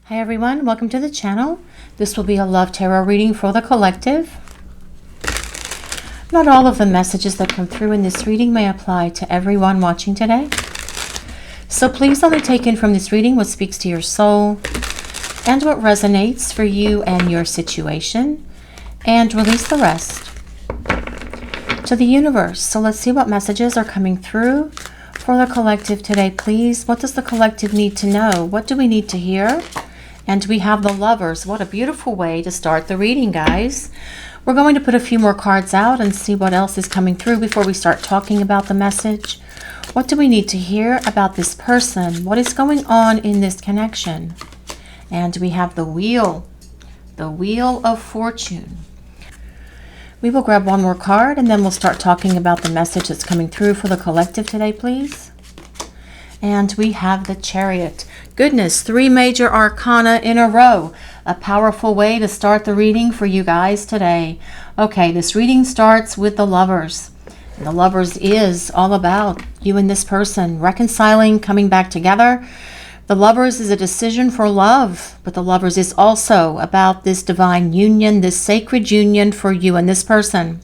Hi everyone, welcome to the channel. This will be a love tarot reading for the collective. Not all of the messages that come through in this reading may apply to everyone watching today. So please only take in from this reading what speaks to your soul and what resonates for you and your situation, and release the rest to the universe. So let's see what messages are coming through for the collective today, please. What does the collective need to know? What do we need to hear? And we have the Lovers. What a beautiful way to start the reading, guys. We're going to put a few more cards out and see what else is coming through before we start talking about the message. What do we need to hear about this person? What is going on in this connection? And we have the Wheel of Fortune. We will grab one more card and then we'll start talking about the message that's coming through for the collective today, please. And we have the Chariot. Goodness, 3 major arcana in a row. A powerful way to start the reading for you guys today. Okay, this reading starts with the Lovers. And the Lovers is all about you and this person reconciling, coming back together. The Lovers is a decision for love, but the Lovers is also about this divine union, this sacred union for you and this person.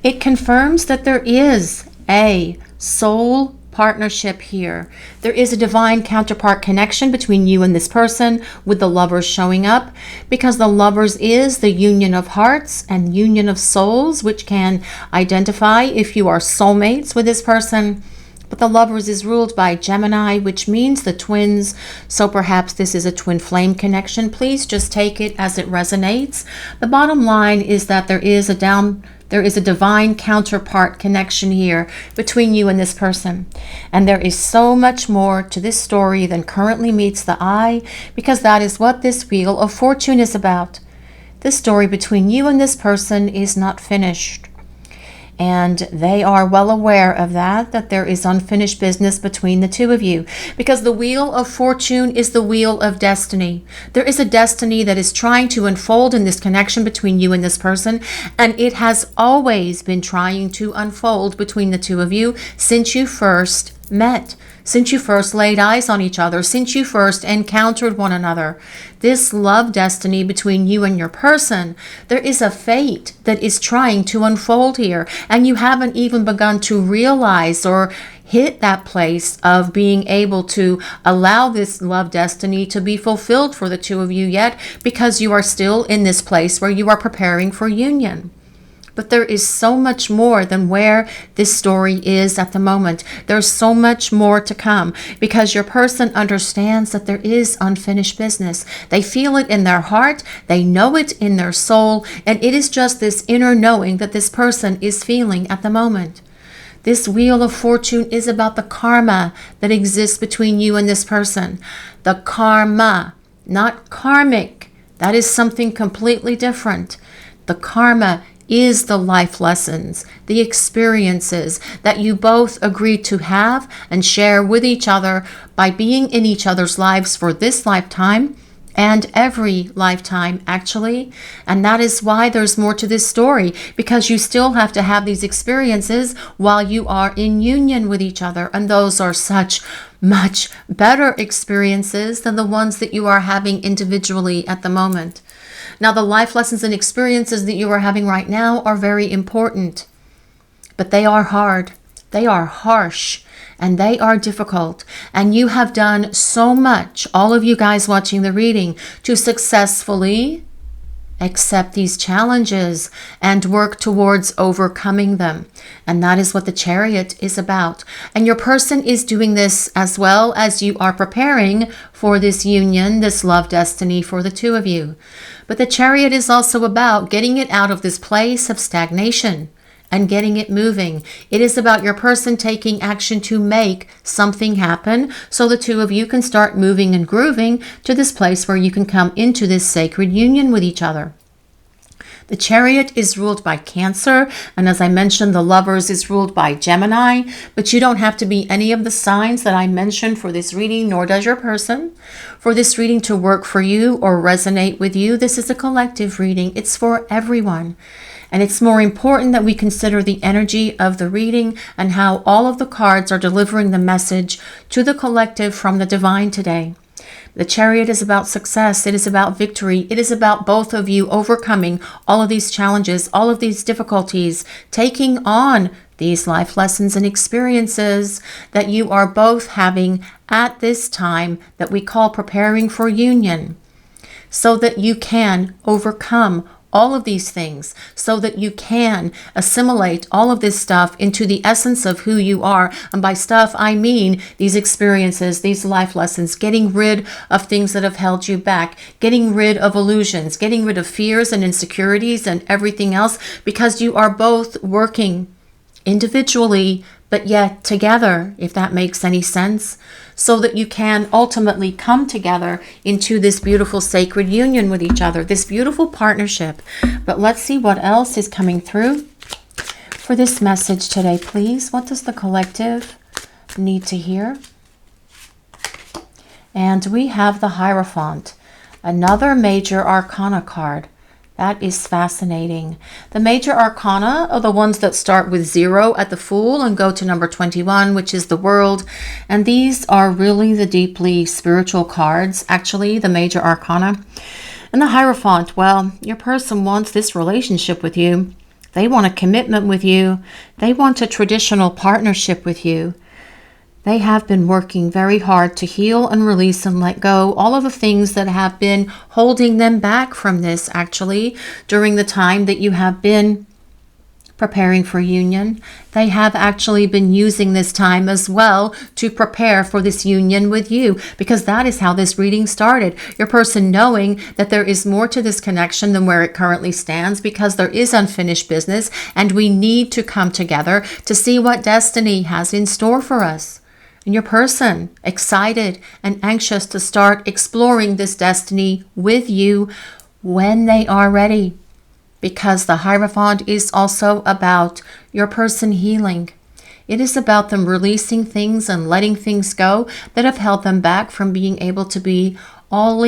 It confirms that there is a soul partnership here. There is a divine counterpart connection between you and this person, with the Lovers showing up, because the Lovers is the union of hearts and union of souls, which can identify if you are soulmates with this person. But the Lovers is ruled by Gemini, which means the twins. So perhaps this is a twin flame connection. Please just take it as it resonates. The bottom line is that there is a divine counterpart connection here between you and this person. And there is so much more to this story than currently meets the eye, because that is what this Wheel of Fortune is about. This story between you and this person is not finished. And they are well aware of that there is unfinished business between the two of you, because the Wheel of Fortune is the wheel of destiny. There is a destiny that is trying to unfold in this connection between you and this person, and it has always been trying to unfold between the two of you since you first met, since you first laid eyes on each other, since you first encountered one another. This love destiny between you and your person, there is a fate that is trying to unfold here, and you haven't even begun to realize or hit that place of being able to allow this love destiny to be fulfilled for the two of you yet, because you are still in this place where you are preparing for union. But there is so much more than where this story is at the moment. There's so much more to come, because your person understands that there is unfinished business. They feel it in their heart, they know it in their soul, and it is just this inner knowing that this person is feeling at the moment. This Wheel of Fortune is about the karma that exists between you and this person. The karma, not karmic. That is something completely different. The karma is the life lessons, the experiences that you both agreed to have and share with each other by being in each other's lives for this lifetime and every lifetime, actually. And that is why there's more to this story, because you still have to have these experiences while you are in union with each other. And those are such much better experiences than the ones that you are having individually at the moment. Now, the life lessons and experiences that you are having right now are very important, but they are hard, they are harsh, and they are difficult. And you have done so much, all of you guys watching the reading, to successfully accept these challenges and work towards overcoming them. And that is what the Chariot is about. And your person is doing this as well as you are preparing for this union, this love destiny for the two of you. But the Chariot is also about getting it out of this place of stagnation and getting it moving. It is about your person taking action to make something happen, so the two of you can start moving and grooving to this place where you can come into this sacred union with each other. The Chariot is ruled by Cancer, and as I mentioned, the Lovers is ruled by Gemini, but you don't have to be any of the signs that I mentioned for this reading, nor does your person. For this reading to work for you or resonate with you, this is a collective reading. It's for everyone. And it's more important that we consider the energy of the reading and how all of the cards are delivering the message to the collective from the divine today. The Chariot is about success. It is about victory. It is about both of you overcoming all of these challenges, all of these difficulties, taking on these life lessons and experiences that you are both having at this time that we call preparing for union, so that you can overcome all of these things, so that you can assimilate all of this stuff into the essence of who you are. And by stuff, I mean these experiences, these life lessons, getting rid of things that have held you back, getting rid of illusions, getting rid of fears and insecurities and everything else, because you are both working individually, but yet together, if that makes any sense, so that you can ultimately come together into this beautiful sacred union with each other, this beautiful partnership. But let's see what else is coming through for this message today, please. What does the collective need to hear? And we have the Hierophant, another major arcana card. That is fascinating. The major arcana are the ones that start with 0 at the Fool and go to number 21, which is the World. And these are really the deeply spiritual cards, actually, the major arcana. And the Hierophant, well, your person wants this relationship with you. They want a commitment with you. They want a traditional partnership with you. They have been working very hard to heal and release and let go all of the things that have been holding them back from this, actually, during the time that you have been preparing for union. They have actually been using this time as well to prepare for this union with you, because that is how this reading started. Your person knowing that there is more to this connection than where it currently stands, because there is unfinished business and we need to come together to see what destiny has in store for us. And your person excited and anxious to start exploring this destiny with you when they are ready. Because the Hierophant is also about your person healing. It is about them releasing things and letting things go that have held them back from being able to be all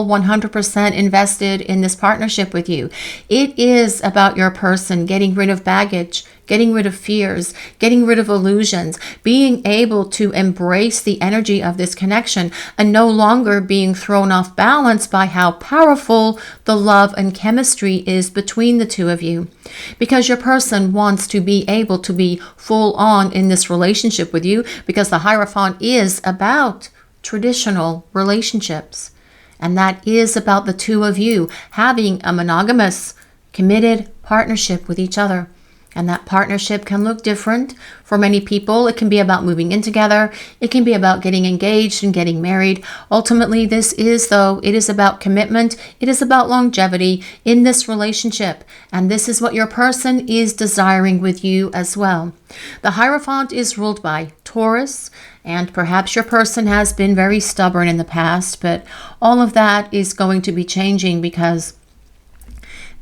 100% invested in this partnership with you. It is about your person getting rid of baggage, getting rid of fears, getting rid of illusions, being able to embrace the energy of this connection and no longer being thrown off balance by how powerful the love and chemistry is between the two of you. Because your person wants to be able to be full on in this relationship with you, because the Hierophant is about traditional relationships. And that is about the two of you having a monogamous, committed partnership with each other. And that partnership can look different for many people. It can be about moving in together. It can be about getting engaged and getting married. Ultimately, this is, though, it is about commitment. It is about longevity in this relationship. And this is what your person is desiring with you as well. The Hierophant is ruled by Taurus, and perhaps your person has been very stubborn in the past, but all of that is going to be changing, because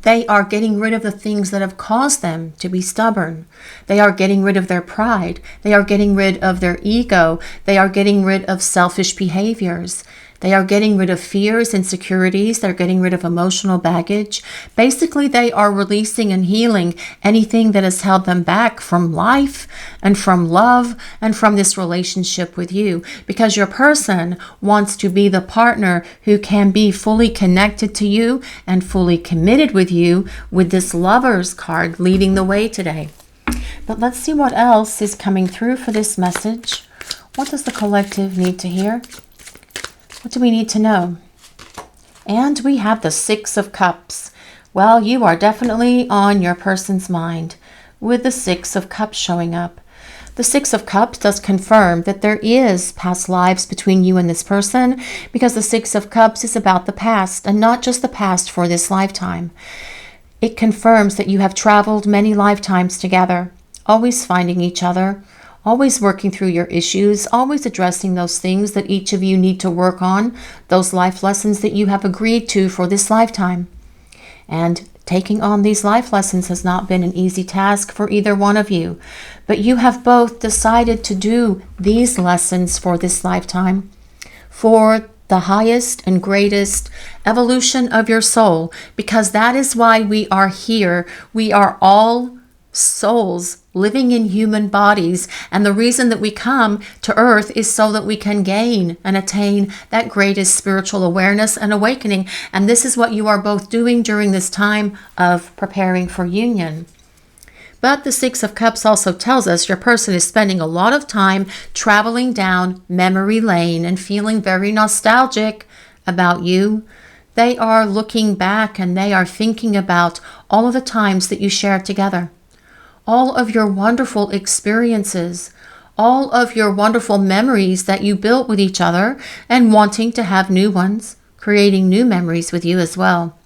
they are getting rid of the things that have caused them to be stubborn. They are getting rid of their pride. They are getting rid of their ego. They are getting rid of selfish behaviors. They are getting rid of fears, insecurities. They're getting rid of emotional baggage. Basically, they are releasing and healing anything that has held them back from life and from love and from this relationship with you. Because your person wants to be the partner who can be fully connected to you and fully committed with you, with this Lovers card leading the way today. But let's see what else is coming through for this message. What does the collective need to hear? What do we need to know? And we have the Six of Cups. Well, you are definitely on your person's mind with the Six of Cups showing up. The Six of Cups does confirm that there is past lives between you and this person, because the Six of Cups is about the past, and not just the past for this lifetime. It confirms that you have traveled many lifetimes together, always finding each other, always working through your issues, always addressing those things that each of you need to work on, those life lessons that you have agreed to for this lifetime. And taking on these life lessons has not been an easy task for either one of you, but you have both decided to do these lessons for this lifetime, for the highest and greatest evolution of your soul, because that is why we are here. We are all souls living in human bodies, and the reason that we come to earth is so that we can gain and attain that greatest spiritual awareness and awakening. And this is what you are both doing during this time of preparing for union. But the Six of Cups also tells us your person is spending a lot of time traveling down memory lane and feeling very nostalgic about you. They are looking back and they are thinking about all of the times that you shared together, all of your wonderful experiences, all of your wonderful memories that you built with each other, and wanting to have new ones, creating new memories with you as well.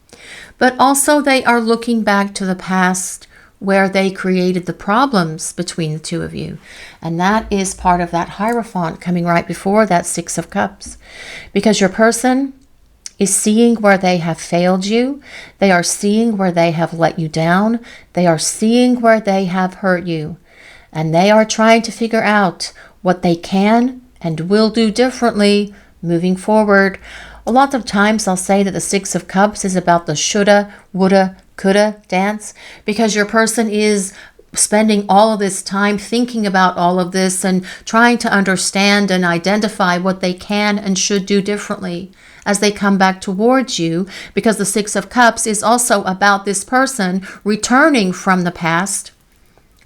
But also they are looking back to the past where they created the problems between the two of you. And that is part of that Hierophant coming right before that Six of Cups. Because your person is seeing where they have failed you. They are seeing where they have let you down. They are seeing where they have hurt you. And they are trying to figure out what they can and will do differently moving forward. A lot of times I'll say that the Six of Cups is about the shoulda, woulda, coulda dance, because your person is spending all of this time thinking about all of this and trying to understand and identify what they can and should do differently as they come back towards you, because the Six of Cups is also about this person returning from the past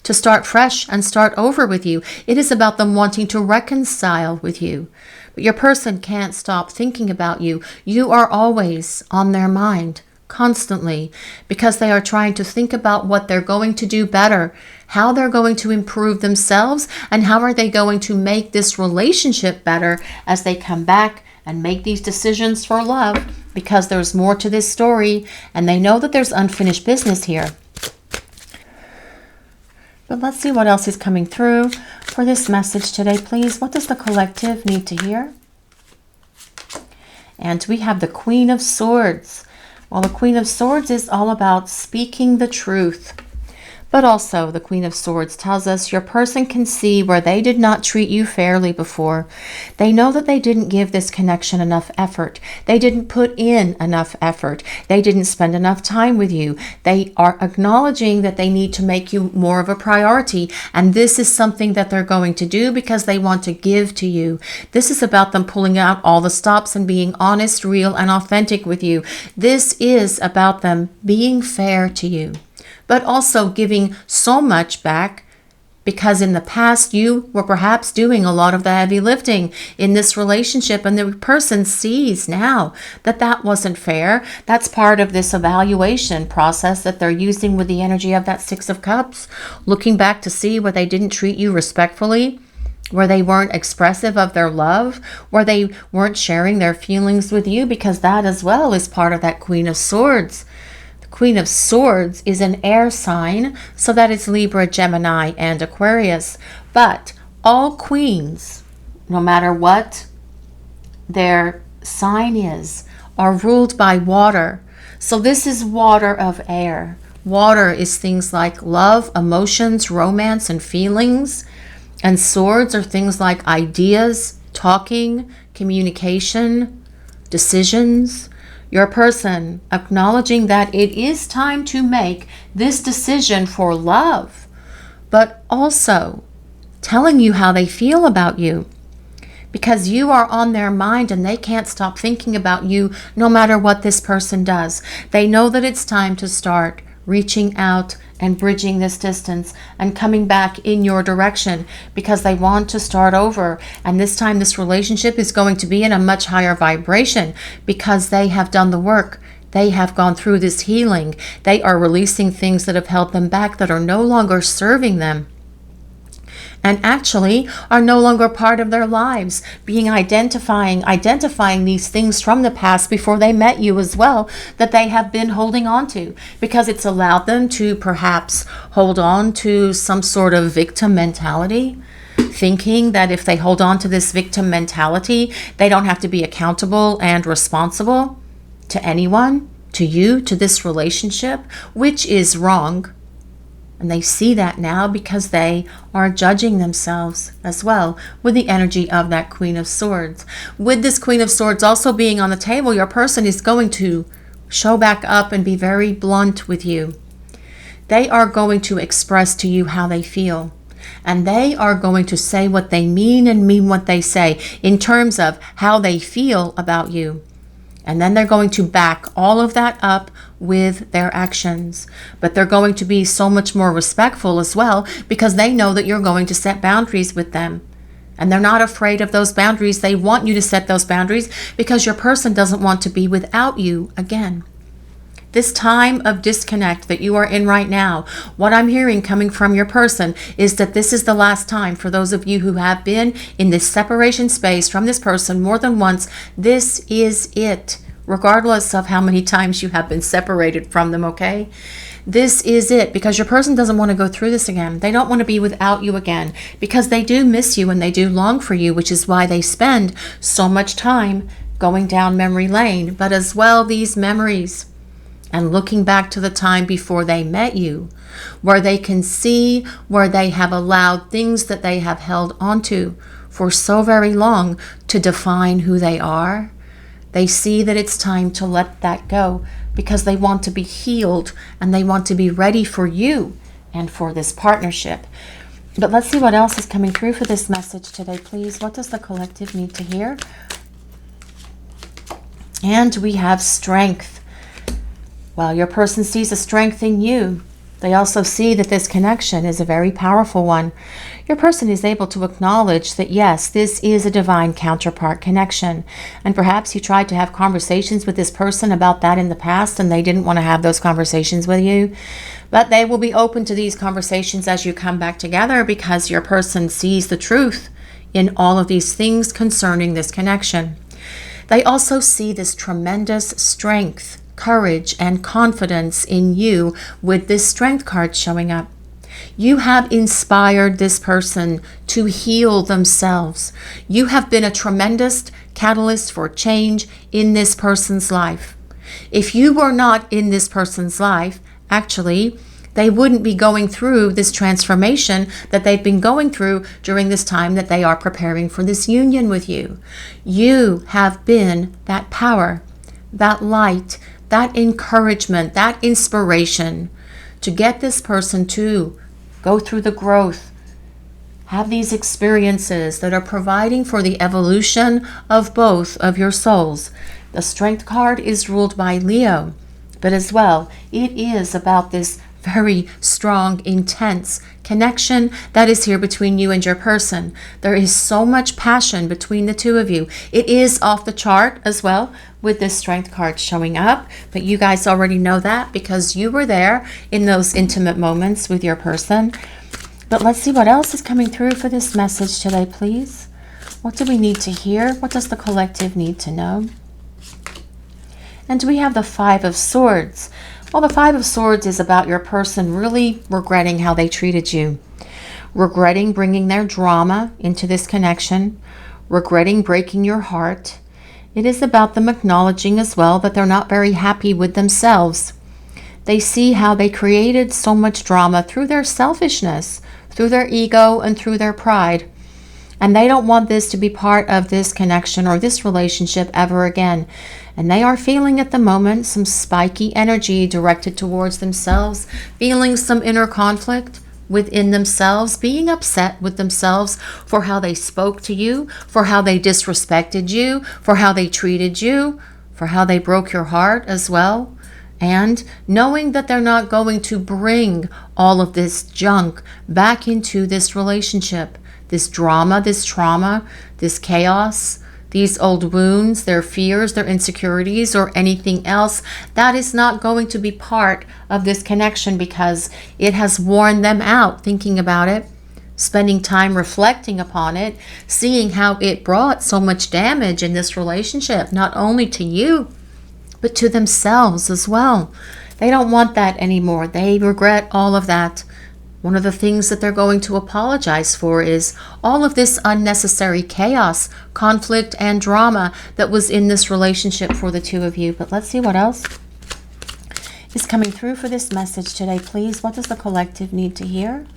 to start fresh and start over with you. It is about them wanting to reconcile with you. But your person can't stop thinking about you. You are always on their mind, constantly, because they are trying to think about what they're going to do better, how they're going to improve themselves, and how are they going to make this relationship better as they come back and make these decisions for love, because there's more to this story and they know that there's unfinished business here. But let's see what else is coming through for this message today, please. What does the collective need to hear? And we have the Queen of Swords. Well, the Queen of Swords is all about speaking the truth. But also, the Queen of Swords tells us your person can see where they did not treat you fairly before. They know that they didn't give this connection enough effort. They didn't put in enough effort. They didn't spend enough time with you. They are acknowledging that they need to make you more of a priority. And this is something that they're going to do because they want to give to you. This is about them pulling out all the stops and being honest, real, and authentic with you. This is about them being fair to you, but also giving so much back, because in the past you were perhaps doing a lot of the heavy lifting in this relationship, and the person sees now that that wasn't fair. That's part of this evaluation process that they're using with the energy of that Six of Cups, looking back to see where they didn't treat you respectfully, where they weren't expressive of their love, where they weren't sharing their feelings with you, because that as well is part of that Queen of Swords. Queen of Swords is an air sign, so that is Libra, Gemini, and Aquarius. But all queens, no matter what their sign is, are ruled by water. So this is water of air. Water is things like love, emotions, romance, and feelings. And swords are things like ideas, talking, communication, decisions. Your person acknowledging that it is time to make this decision for love, but also telling you how they feel about you, because you are on their mind and they can't stop thinking about you no matter what this person does. They know that it's time to start reaching out and bridging this distance and coming back in your direction, because they want to start over. And this time this relationship is going to be in a much higher vibration, because they have done the work. They have gone through this healing. They are releasing things that have held them back, that are no longer serving them, and actually are no longer part of their lives, identifying these things from the past before they met you as well, that they have been holding on to, because it's allowed them to perhaps hold on to some sort of victim mentality, thinking that if they hold on to this victim mentality, they don't have to be accountable and responsible to anyone, to you, to this relationship, which is wrong. And they see that now because they are judging themselves as well with the energy of that Queen of Swords. With this Queen of Swords also being on the table, your person is going to show back up and be very blunt with you. They are going to express to you how they feel. And they are going to say what they mean and mean what they say in terms of how they feel about you. And then they're going to back all of that up with their actions. But they're going to be so much more respectful as well, because they know that you're going to set boundaries with them. And they're not afraid of those boundaries. They want you to set those boundaries because your person doesn't want to be without you again. This time of disconnect that you are in right now, what I'm hearing coming from your person is that this is the last time for those of you who have been in this separation space from this person more than once. This is it, regardless of how many times you have been separated from them, okay? This is it, because your person doesn't want to go through this again. They don't want to be without you again, because they do miss you and they do long for you, which is why they spend so much time going down memory lane, but as well these memories and looking back to the time before they met you, where they can see where they have allowed things that they have held onto for so very long to define who they are. They see that it's time to let that go because they want to be healed and they want to be ready for you and for this partnership. But let's see what else is coming through for this message today, please. What does the collective need to hear? And we have strength. Well, your person sees a strength in you. They also see that this connection is a very powerful one. Your person is able to acknowledge that, yes, this is a divine counterpart connection. And perhaps you tried to have conversations with this person about that in the past and they didn't want to have those conversations with you. But they will be open to these conversations as you come back together, because your person sees the truth in all of these things concerning this connection. They also see this tremendous strength, courage, and confidence in you with this strength card showing up. You have inspired this person to heal themselves. You have been a tremendous catalyst for change in this person's life. If you were not in this person's life, actually, they wouldn't be going through this transformation that they've been going through during this time that they are preparing for this union with you. You have been that power, that light, that encouragement, that inspiration to get this person to go through the growth, have these experiences that are providing for the evolution of both of your souls. The Strength card is ruled by Leo, but as well, it is about this very strong, intense connection that is here between you and your person. There is so much passion between the two of you. It is off the chart as well with this Strength card showing up, but you guys already know that because you were there in those intimate moments with your person. But let's see what else is coming through for this message today, please. What do we need to hear? What does the collective need to know? And we have the Five of Swords. Well, the Five of Swords is about your person really regretting how they treated you, regretting bringing their drama into this connection, regretting breaking your heart. It is about them acknowledging as well that they're not very happy with themselves. They see how they created so much drama through their selfishness, through their ego, and through their pride. And they don't want this to be part of this connection or this relationship ever again. And they are feeling at the moment some spiky energy directed towards themselves, feeling some inner conflict within themselves, being upset with themselves for how they spoke to you, for how they disrespected you, for how they treated you, for how they broke your heart as well. And knowing that they're not going to bring all of this junk back into this relationship. This drama, this trauma, this chaos, these old wounds, their fears, their insecurities, or anything else, that is not going to be part of this connection because it has worn them out thinking about it, spending time reflecting upon it, seeing how it brought so much damage in this relationship, not only to you, but to themselves as well. They don't want that anymore. They regret all of that. One of the things that they're going to apologize for is all of this unnecessary chaos, conflict, and drama that was in this relationship for the two of you. But let's see what else is coming through for this message today, please. What does the collective need to hear?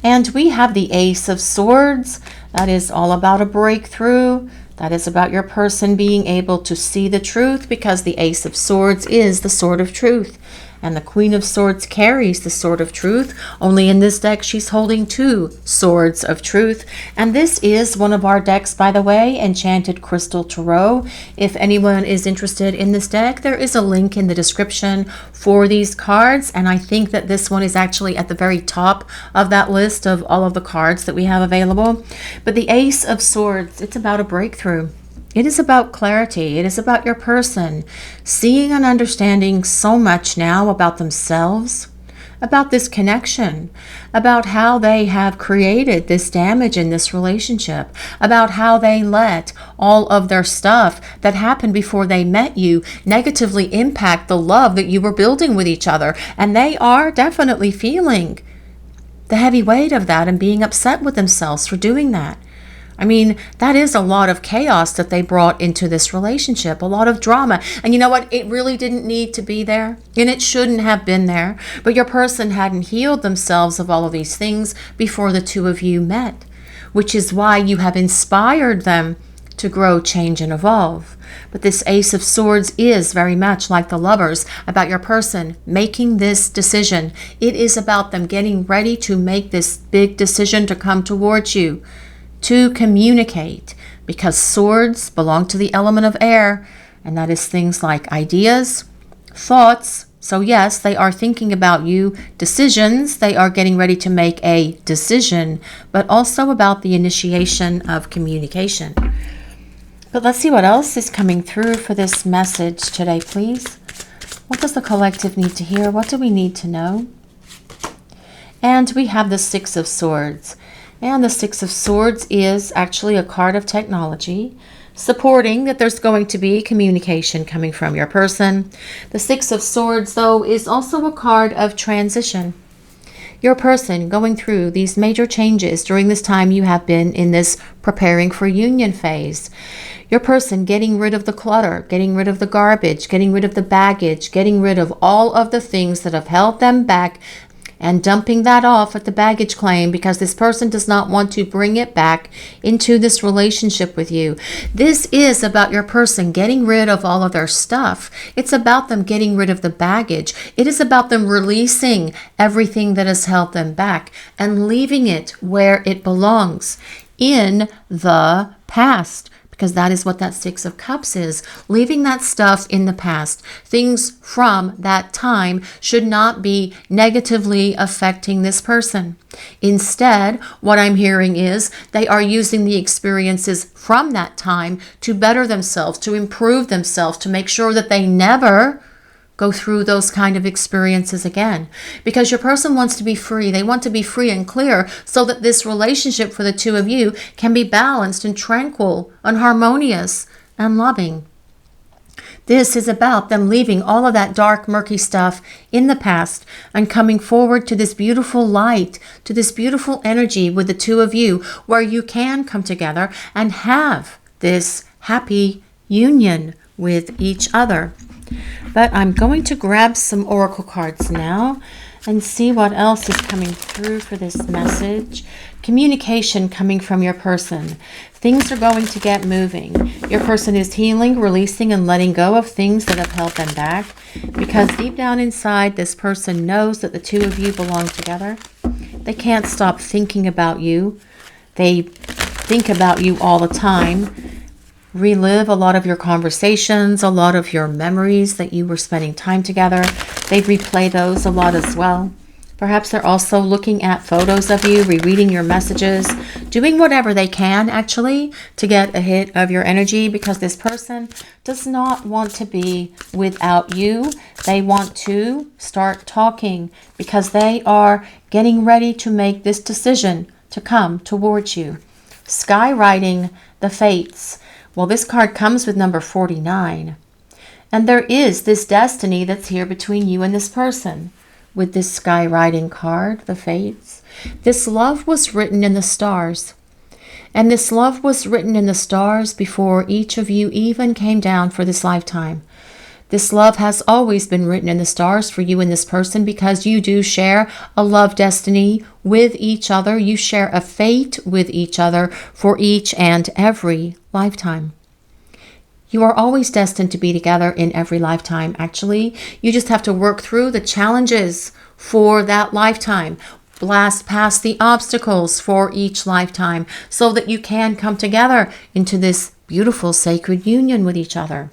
And we have the Ace of Swords. That is all about a breakthrough. That is about your person being able to see the truth, because the Ace of Swords is the sword of truth. And the Queen of Swords carries the Sword of Truth. Only in this deck, she's holding 2 Swords of Truth. And this is one of our decks, by the way, Enchanted Crystal Tarot. If anyone is interested in this deck, there is a link in the description for these cards. And I think that this one is actually at the very top of that list of all of the cards that we have available. But the Ace of Swords, it's about a breakthrough. It is about clarity. It is about your person seeing and understanding so much now about themselves, about this connection, about how they have created this damage in this relationship, about how they let all of their stuff that happened before they met you negatively impact the love that you were building with each other. And they are definitely feeling the heavy weight of that and being upset with themselves for doing that. I mean, that is a lot of chaos that they brought into this relationship, a lot of drama. And you know what? It really didn't need to be there, and it shouldn't have been there. But your person hadn't healed themselves of all of these things before the 2 of you met, which is why you have inspired them to grow, change, and evolve. But this Ace of Swords is very much like the Lovers, about your person making this decision. It is about them getting ready to make this big decision to come towards you, to communicate, because swords belong to the element of air, and that is things like ideas, thoughts. So yes, they are thinking about you, decisions, they are getting ready to make a decision, but also about the initiation of communication. But let's see what else is coming through for this message today, please. What does the collective need to hear? What do we need to know? And we have the 6 of Swords. And the 6 of Swords is actually a card of technology, supporting that there's going to be communication coming from your person. The 6 of Swords, though, is also a card of transition. Your person going through these major changes during this time you have been in this preparing for union phase. Your person getting rid of the clutter, getting rid of the garbage, getting rid of the baggage, getting rid of all of the things that have held them back, and dumping that off at the baggage claim because this person does not want to bring it back into this relationship with you. This is about your person getting rid of all of their stuff. It's about them getting rid of the baggage. It is about them releasing everything that has held them back and leaving it where it belongs, in the past. Because that is what that 6 of Cups is, leaving that stuff in the past. Things from that time should not be negatively affecting this person. Instead, what I'm hearing is they are using the experiences from that time to better themselves, to improve themselves, to make sure that they never go through those kind of experiences again. Because your person wants to be free. They want to be free and clear so that this relationship for the 2 of you can be balanced and tranquil and harmonious and loving. This is about them leaving all of that dark, murky stuff in the past and coming forward to this beautiful light, to this beautiful energy with the 2 of you, where you can come together and have this happy union with each other. But I'm going to grab some oracle cards now and see what else is coming through for this message. Communication coming from your person. Things are going to get moving. Your person is healing, releasing, and letting go of things that have held them back, because deep down inside, this person knows that the 2 of you belong together. They can't stop thinking about you. They think about you all the time. Relive a lot of your conversations, a lot of your memories that you were spending time together. They replay those a lot as well. Perhaps they're also looking at photos of you, rereading your messages, doing whatever they can actually to get a hit of your energy, because this person does not want to be without you. They want to start talking because they are getting ready to make this decision to come towards you. Skywriting the fates. Well, this card comes with number 49. And there is this destiny that's here between you and this person. With this skywriting card, the fates. This love was written in the stars. And this love was written in the stars before each of you even came down for this lifetime. This love has always been written in the stars for you and this person, because you do share a love destiny with each other. You share a fate with each other for each and every lifetime. You are always destined to be together in every lifetime. Actually, you just have to work through the challenges for that lifetime. Blast past the obstacles for each lifetime so that you can come together into this beautiful sacred union with each other.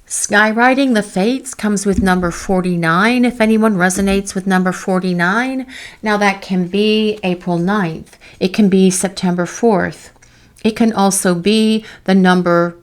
Skywriting the Fates comes with number 49. If anyone resonates with number 49, now that can be April 9th. It can be September 4th. It can also be the number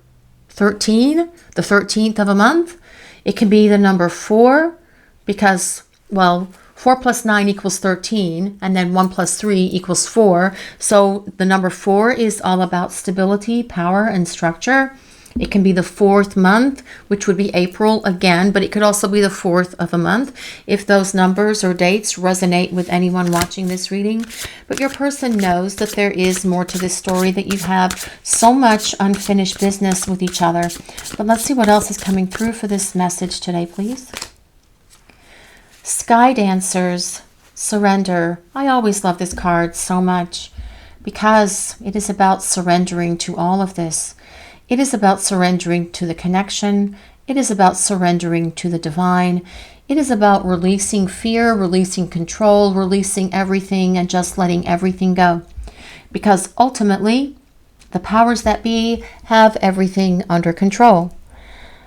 13, the 13th of a month. It can be the number 4 because, well, 4 plus 9 equals 13, and then 1 plus 3 equals 4. So the number 4 is all about stability, power, and structure. It can be the 4th month, which would be April again, but it could also be the 4th of a month if those numbers or dates resonate with anyone watching this reading. But your person knows that there is more to this story, that you have so much unfinished business with each other. But let's see what else is coming through for this message today, please. Sky Dancers, Surrender. I always love this card so much because it is about surrendering to all of this. It is about surrendering to the connection. It is about surrendering to the divine. It is about releasing fear, releasing control, releasing everything, and just letting everything go. Because ultimately, the powers that be have everything under control.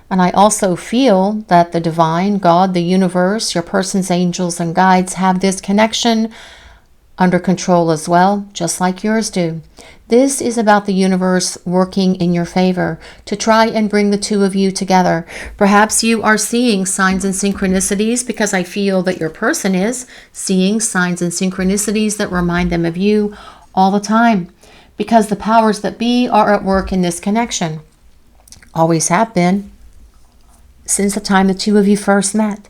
And I also feel that the divine, God, the universe, your person's angels and guides have this connection under control as well, just like yours do. This is about the universe working in your favor to try and bring the two of you together. Perhaps you are seeing signs and synchronicities, because I feel that your person is seeing signs and synchronicities that remind them of you all the time, because the powers that be are at work in this connection. Always have been since the time the two of you first met.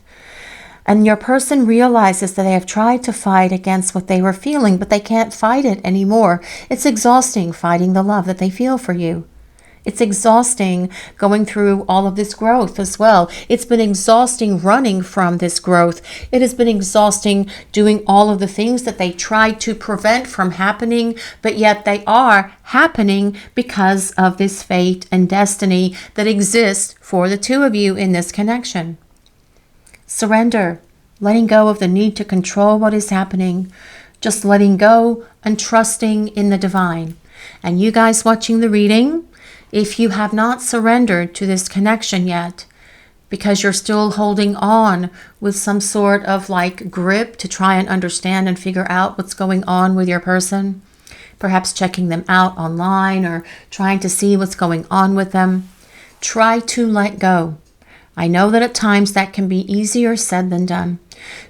And your person realizes that they have tried to fight against what they were feeling, but they can't fight it anymore. It's exhausting fighting the love that they feel for you. It's exhausting going through all of this growth as well. It's been exhausting running from this growth. It has been exhausting doing all of the things that they tried to prevent from happening, but yet they are happening because of this fate and destiny that exists for the two of you in this connection. Surrender, letting go of the need to control what is happening, just letting go and trusting in the divine. And you guys watching the reading, if you have not surrendered to this connection yet, because you're still holding on with some sort of like grip to try and understand and figure out what's going on with your person, perhaps checking them out online or trying to see what's going on with them, try to let go. I know that at times that can be easier said than done.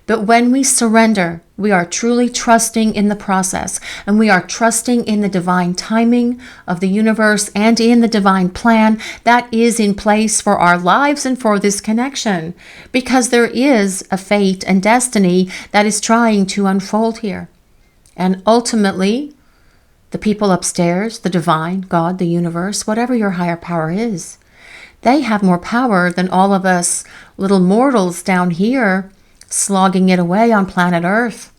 But when we surrender, we are truly trusting in the process, and we are trusting in the divine timing of the universe and in the divine plan that is in place for our lives and for this connection, because there is a fate and destiny that is trying to unfold here. And ultimately, the people upstairs, the divine, God, the universe, whatever your higher power is, they have more power than all of us little mortals down here slogging it away on planet Earth.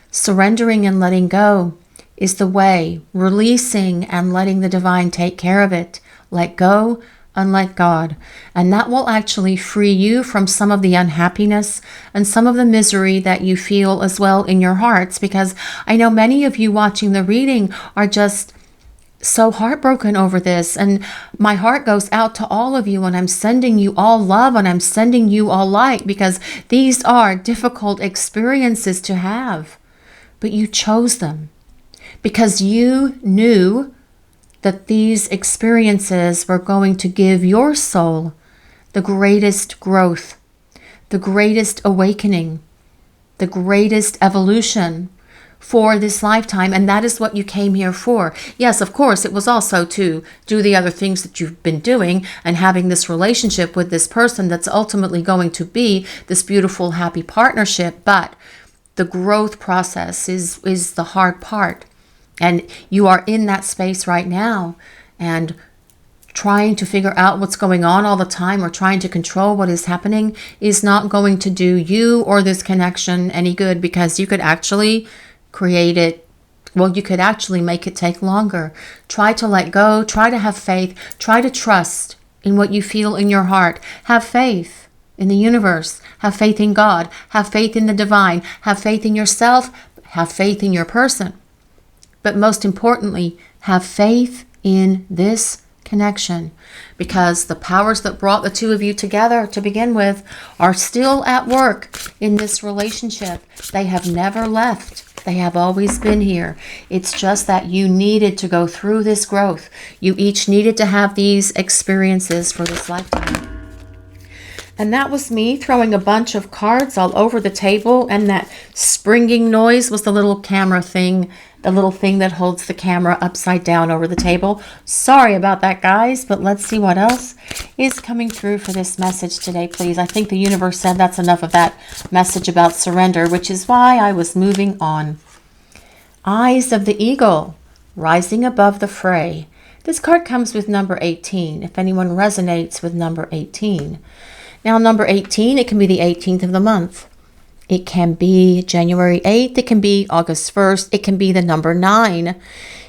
Surrendering and letting go is the way, releasing and letting the divine take care of it. Let go and let God. And that will actually free you from some of the unhappiness and some of the misery that you feel as well in your hearts, because I know many of you watching the reading are just so heartbroken over this, and my heart goes out to all of you, and I'm sending you all love and I'm sending you all light, because these are difficult experiences to have, but you chose them because you knew that these experiences were going to give your soul the greatest growth, the greatest awakening, the greatest evolution for this lifetime, and that is what you came here for. Yes, of course, it was also to do the other things that you've been doing and having this relationship with this person that's ultimately going to be this beautiful, happy partnership, but the growth process is the hard part. And you are in that space right now, and trying to figure out what's going on all the time or trying to control what is happening is not going to do you or this connection any good, because you could actually create it Well, you could actually make it take longer. Try to let go. Try to have faith. Try to trust in what you feel in your heart. Have faith in the universe. Have faith in God. Have faith in the divine. Have faith in yourself. Have faith in your person. But most importantly, have faith in this connection, because the powers that brought the two of you together to begin with are still at work in this relationship. They have never left. They have always been here. It's just that you needed to go through this growth. You each needed to have these experiences for this lifetime. And that was me throwing a bunch of cards all over the table, and that springing noise was the little camera thing, the little thing that holds the camera upside down over the table. Sorry about that, guys, but let's see what else is coming through for this message today, please. I think the universe said that's enough of that message about surrender, which is why I was moving on. Eyes of the Eagle, rising above the fray. This card comes with number 18, if anyone resonates with number 18. Now, number 18, it can be the 18th of the month. It can be January 8th. It can be August 1st. It can be the number 9.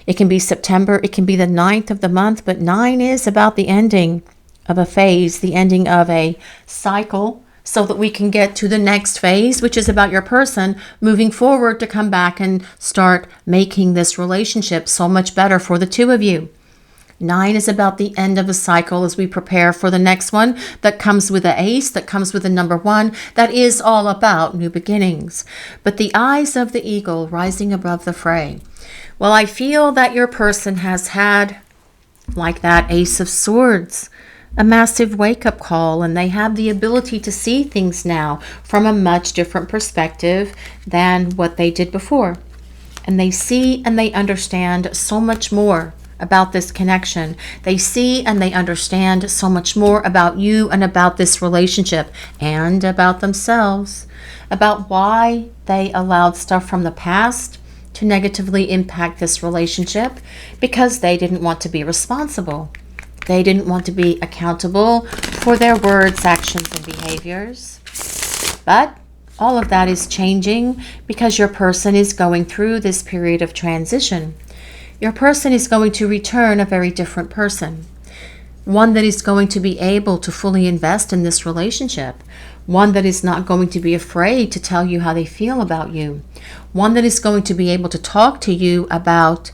It can be September. It can be the 9th of the month. But 9 is about the ending of a phase, the ending of a cycle, so that we can get to the next phase, which is about your person moving forward to come back and start making this relationship so much better for the two of you. 9 is about the end of a cycle as we prepare for the next one that comes with an ace, that comes with a number 1, that is all about new beginnings. But the eyes of the eagle rising above the fray. Well, I feel that your person has had, like that Ace of Swords, a massive wake-up call, and they have the ability to see things now from a much different perspective than what they did before. And they see and they understand so much more about this connection. They see and they understand so much more about you and about this relationship and about themselves, about why they allowed stuff from the past to negatively impact this relationship, because they didn't want to be responsible. They didn't want to be accountable for their words, actions, and behaviors. But all of that is changing because your person is going through this period of transition. Your person is going to return a very different person. One that is going to be able to fully invest in this relationship. One that is not going to be afraid to tell you how they feel about you. One that is going to be able to talk to you about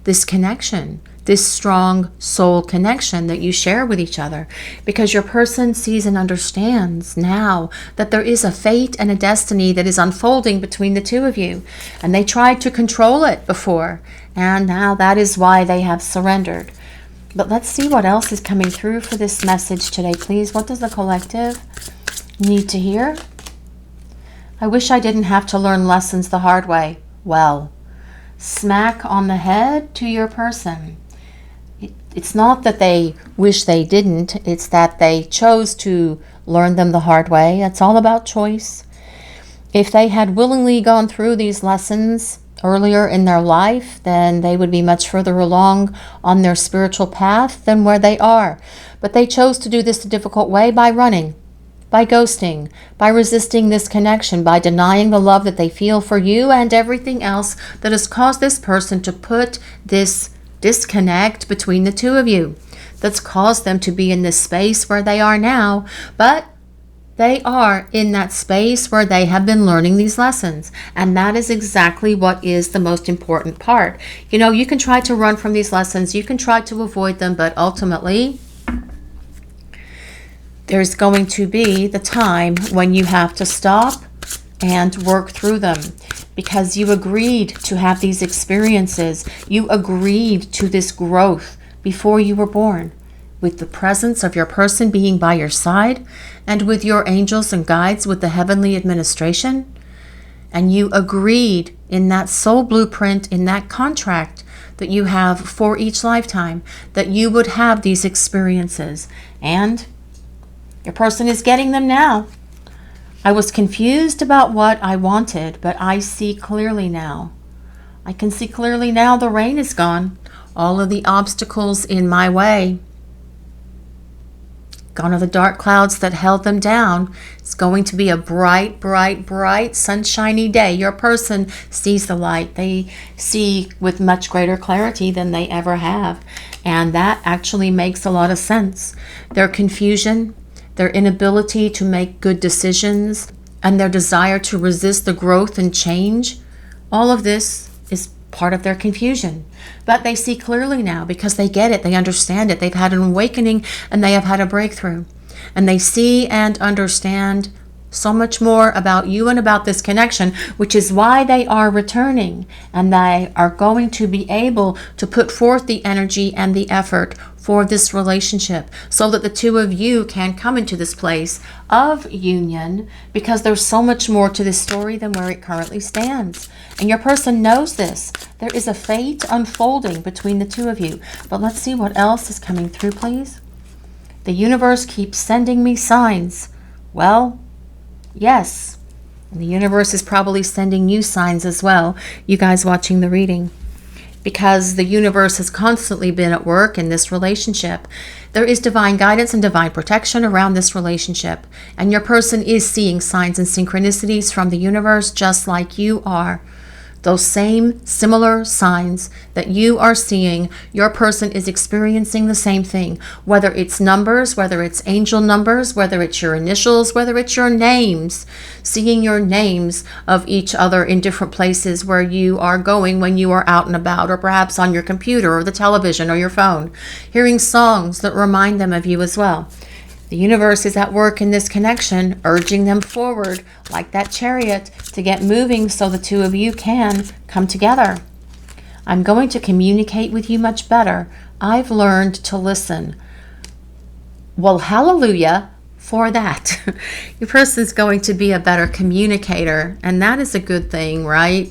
this connection, this strong soul connection that you share with each other, because your person sees and understands now that there is a fate and a destiny that is unfolding between the two of you, and they tried to control it before, and now that is why they have surrendered. But let's see what else is coming through for this message today, please. What does the collective need to hear? I wish I didn't have to learn lessons the hard way. Well, smack on the head to your person. It's not that they wish they didn't, it's that they chose to learn them the hard way. It's all about choice. If they had willingly gone through these lessons earlier in their life, then they would be much further along on their spiritual path than where they are. But they chose to do this the difficult way by running, by ghosting, by resisting this connection, by denying the love that they feel for you and everything else that has caused this person to put this disconnect between the two of you, that's caused them to be in this space where they are now. But they are in that space where they have been learning these lessons, and that is exactly what is the most important part. You know, you can try to run from these lessons, you can try to avoid them, but ultimately there's going to be the time when you have to stop and work through them, because you agreed to have these experiences. You agreed to this growth before you were born, with the presence of your person being by your side and with your angels and guides with the heavenly administration. And you agreed in that soul blueprint, in that contract that you have for each lifetime, that you would have these experiences. And your person is getting them now. I was confused about what I wanted, but I see clearly now. I can see clearly now. The rain is gone. All of the obstacles in my way Gone are the dark clouds that held them down. It's going to be a bright, bright, bright, sunshiny day. Your person sees the light. They see with much greater clarity than they ever have. And that actually makes a lot of sense. Their confusion, their inability to make good decisions, and their desire to resist the growth and change, all of this is part of their confusion. But they see clearly now because they get it, they understand it, they've had an awakening and they have had a breakthrough. And they see and understand so much more about you and about this connection, which is why they are returning, and they are going to be able to put forth the energy and the effort for this relationship so that the two of you can come into this place of union, because there's so much more to this story than where it currently stands. And your person knows this. There is a fate unfolding between the two of you. But let's see what else is coming through, please. The universe keeps sending me signs. Well, yes. And the universe is probably sending you signs as well, you guys watching the reading, because the universe has constantly been at work in this relationship. There is divine guidance and divine protection around this relationship. And your person is seeing signs and synchronicities from the universe just like you are. Those same similar signs that you are seeing, your person is experiencing the same thing. Whether it's numbers, whether it's angel numbers, whether it's your initials, whether it's your names, seeing your names of each other in different places where you are going when you are out and about, or perhaps on your computer or the television or your phone, hearing songs that remind them of you as well. The universe is at work in this connection, urging them forward like that chariot to get moving so the two of you can come together. I'm going to communicate with you much better. I've learned to listen. Well, hallelujah for that. Your person's going to be a better communicator, and that is a good thing, right?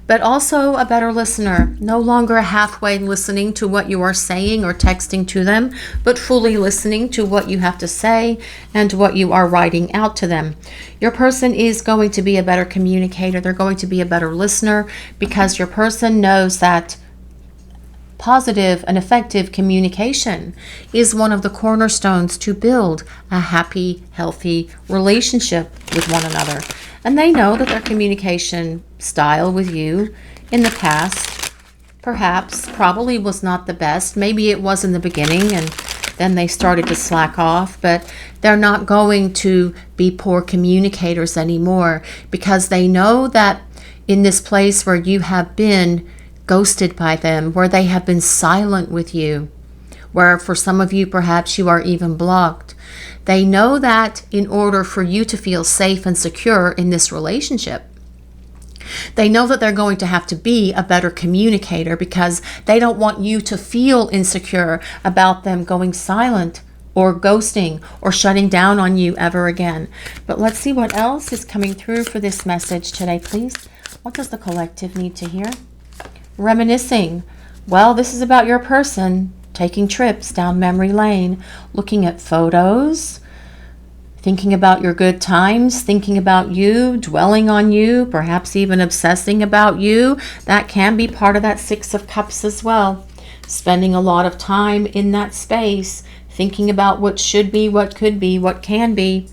But also a better listener, no longer halfway listening to what you are saying or texting to them, but fully listening to what you have to say and what you are writing out to them. Your person is going to be a better communicator. They're going to be a better listener, because your person knows that positive and effective communication is one of the cornerstones to build a happy, healthy relationship with one another. And they know that their communication style with you in the past probably was not the best. Maybe it was in the beginning and then they started to slack off, but they're not going to be poor communicators anymore, because they know that in this place where you have been ghosted by them, where they have been silent with you, where for some of you perhaps you are even blocked, they know that in order for you to feel safe and secure in this relationship, they know that they're going to have to be a better communicator, because they don't want you to feel insecure about them going silent or ghosting or shutting down on you ever again. But let's see what else is coming through for this message today, please. What does the collective need to hear? Reminiscing. Well, this is about your person taking trips down memory lane, looking at photos, thinking about your good times, thinking about you, dwelling on you, perhaps even obsessing about you. That can be part of that Six of Cups as well. Spending a lot of time in that space, thinking about what should be, what could be, what can be.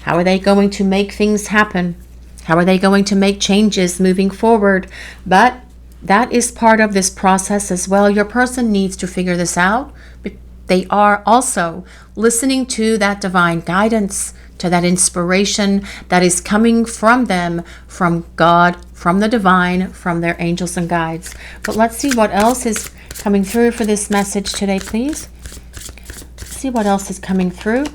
How are they going to make things happen? How are they going to make changes moving forward? But that is part of this process as well. Your person needs to figure this out. But they are also listening to that divine guidance, to that inspiration that is coming from them, from God, from the divine, from their angels and guides. But let's see what else is coming through for this message today, please. Let's see what else is coming through.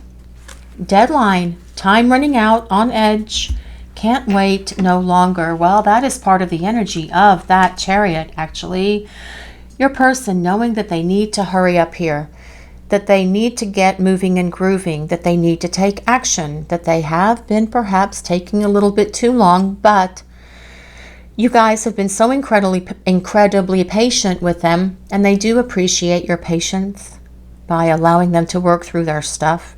Deadline, time running out, on edge. Can't wait no longer. Well, that is part of the energy of that chariot, actually. Your person knowing that they need to hurry up here, that they need to get moving and grooving, that they need to take action, that they have been perhaps taking a little bit too long, but you guys have been so incredibly patient with them, and they do appreciate your patience by allowing them to work through their stuff.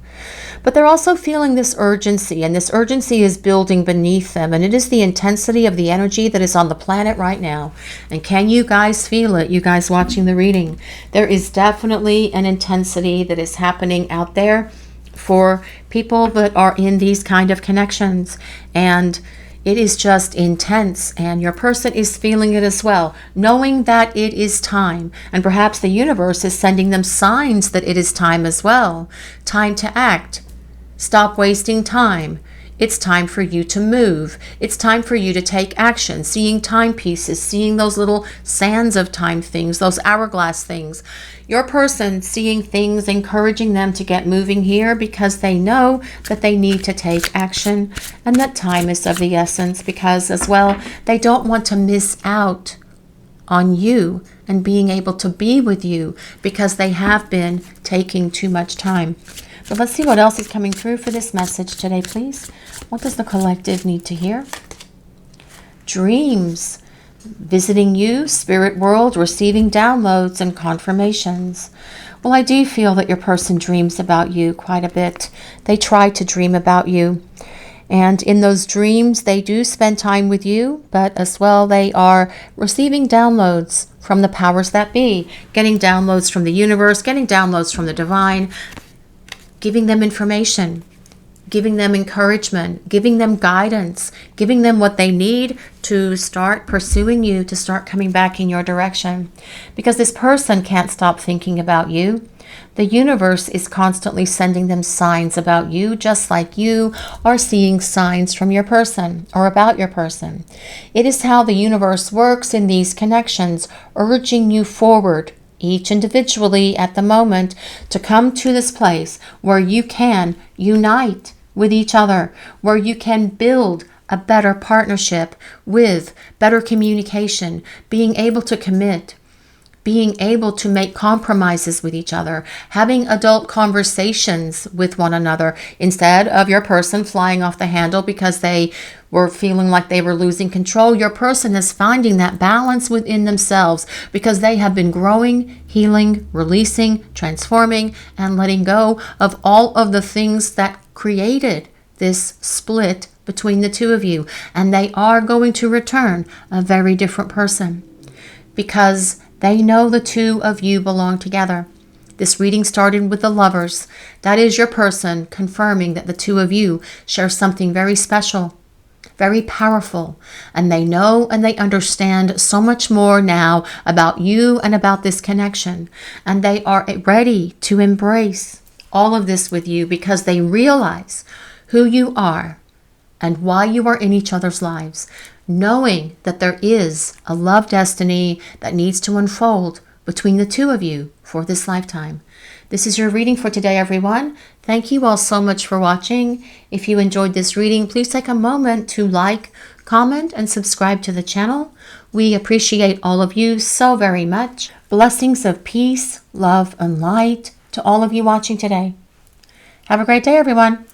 But they're also feeling this urgency, and this urgency is building beneath them, and it is the intensity of the energy that is on the planet right now. And can you guys feel it, you guys watching the reading? There is definitely an intensity that is happening out there for people that are in these kind of connections. And it is just intense, and your person is feeling it as well, knowing that it is time. And perhaps the universe is sending them signs that it is time as well. Time to act. Stop wasting time. It's time for you to move. It's time for you to take action. Seeing timepieces, seeing those little sands of time things, those hourglass things. Your person seeing things, encouraging them to get moving here because they know that they need to take action and that time is of the essence, because as well, they don't want to miss out on you and being able to be with you because they have been taking too much time. But let's see what else is coming through for this message today, please. What does the collective need to hear? Dreams. Visiting you, spirit world, receiving downloads and confirmations. Well, I do feel that your person dreams about you quite a bit. They try to dream about you. And in those dreams, they do spend time with you, but as well, they are receiving downloads from the powers that be, getting downloads from the universe, getting downloads from the divine, giving them information, giving them encouragement, giving them guidance, giving them what they need to start pursuing you, to start coming back in your direction. Because this person can't stop thinking about you. The universe is constantly sending them signs about you, just like you are seeing signs from your person or about your person. It is how the universe works in these connections, urging you forward, each individually at the moment, to come to this place where you can unite with each other, where you can build a better partnership with better communication, being able to commit, being able to make compromises with each other, having adult conversations with one another instead of your person flying off the handle because they were feeling like they were losing control. Your person is finding that balance within themselves because they have been growing, healing, releasing, transforming, and letting go of all of the things that created this split between the two of you. And they are going to return a very different person because they know the two of you belong together. This reading started with the lovers. That is your person confirming that the two of you share something very special, very powerful, and they know and they understand so much more now about you and about this connection. And they are ready to embrace all of this with you because they realize who you are and why you are in each other's lives, knowing that there is a love destiny that needs to unfold between the two of you for this lifetime. This is your reading for today, everyone. Thank you all so much for watching. If you enjoyed this reading, please take a moment to like, comment, and subscribe to the channel. We appreciate all of you so very much. Blessings of peace, love, and light to all of you watching today. Have a great day, everyone.